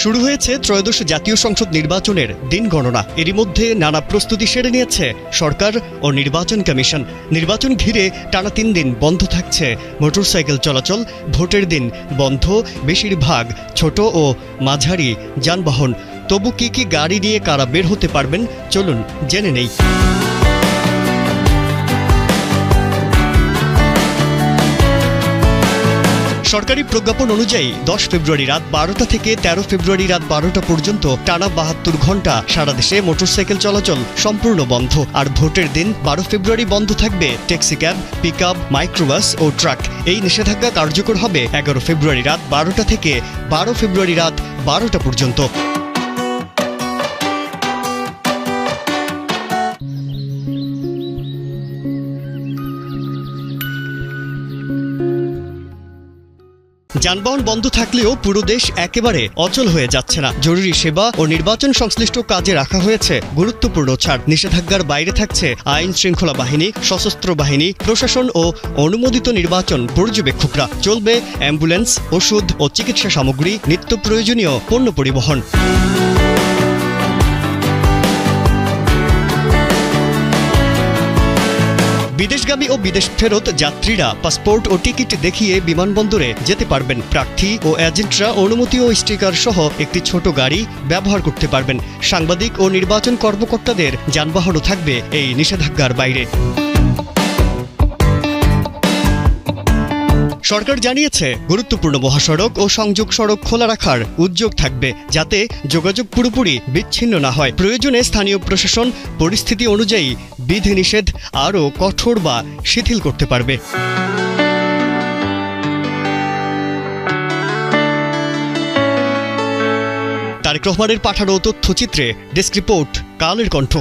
শুরু হয়েছে ত্রয়োদশ জাতীয় সংসদ নির্বাচনের দিন গণনা। এরই মধ্যে নানা প্রস্তুতি সেরে নিয়েছে সরকার ও নির্বাচন কমিশন। নির্বাচন ঘিরে টানা 3 দিন বন্ধ থাকছে মোটরসাইকেল চলাচল। ভোটের দিন বন্ধ বেশিরভাগ ছোট ও মাঝারি যানবাহন। তবু কি গাড়ি নিয়ে কারা বের হতে পারবেন, চলুন জেনে নেই। সরকারি প্রজ্ঞাপন অনুযায়ী 10 ফেব্রুয়ারি রাত 12টা থেকে 13 ফেব্রুয়ারি রাত 12টা পর্যন্ত টানা 72 ঘন্টা সারা দেশে মোটরসাইকেল চলাচল সম্পূর্ণ বন্ধ। আর ভোটের দিন 12 ফেব্রুয়ারি বন্ধ থাকবে ট্যাক্সি ক্যাব, পিকআপ, মাইক্রোবাস ও ট্রাক। এই নিষেধাজ্ঞা কার্যকর হবে 11 ফেব্রুয়ারি রাত 12টা থেকে 12 ফেব্রুয়ারি রাত 12টা পর্যন্ত। যানবাহন বন্ধ থাকলেও পুরো দেশ একেবারে অচল হয়ে যাচ্ছে না। জরুরি সেবা ও নির্বাচন সংশ্লিষ্ট কাজে রাখা হয়েছে গুরুত্বপূর্ণ ছাড়। নিষেধাজ্ঞার বাইরে থাকছে আইন শৃঙ্খলা বাহিনী, সশস্ত্র বাহিনী, প্রশাসন ও অনুমোদিত নির্বাচন পর্যবেক্ষকরা। চলবে অ্যাম্বুলেন্স, ওষুধ ও চিকিৎসা সামগ্রী, নিত্য প্রয়োজনীয় পণ্য পরিবহন। বিদেশগামী ও বিদেশ ফেরত যাত্রীরা পাসপোর্ট ও টিকিট দেখিয়ে বিমানবন্দরে যেতে পারবেন। প্রার্থী ও এজেন্টরা অনুমতি ও স্টিকার সহ একটি ছোট গাড়ি ব্যবহার করতে পারবেন। সাংবাদিক ও নির্বাচন কর্মকর্তাদের যানবাহনও থাকবে এই নিষেধাজ্ঞার বাইরে। সরকার জানিয়েছে, গুরুত্বপূর্ণ মহাসড়ক ও সংযোগ সড়ক খোলা রাখার উদ্যোগ থাকবে, যাতে যোগাযোগ পুরোপুরি বিচ্ছিন্ন না হয়। প্রয়োজনে স্থানীয় প্রশাসন পরিস্থিতি অনুযায়ী বিধিনিষেধ আরও কঠোর বা শিথিল করতে পারবে। তারেক রহমানের পাঠানো তথ্যচিত্রে ডেস্ক রিপোর্ট, কালের কণ্ঠ।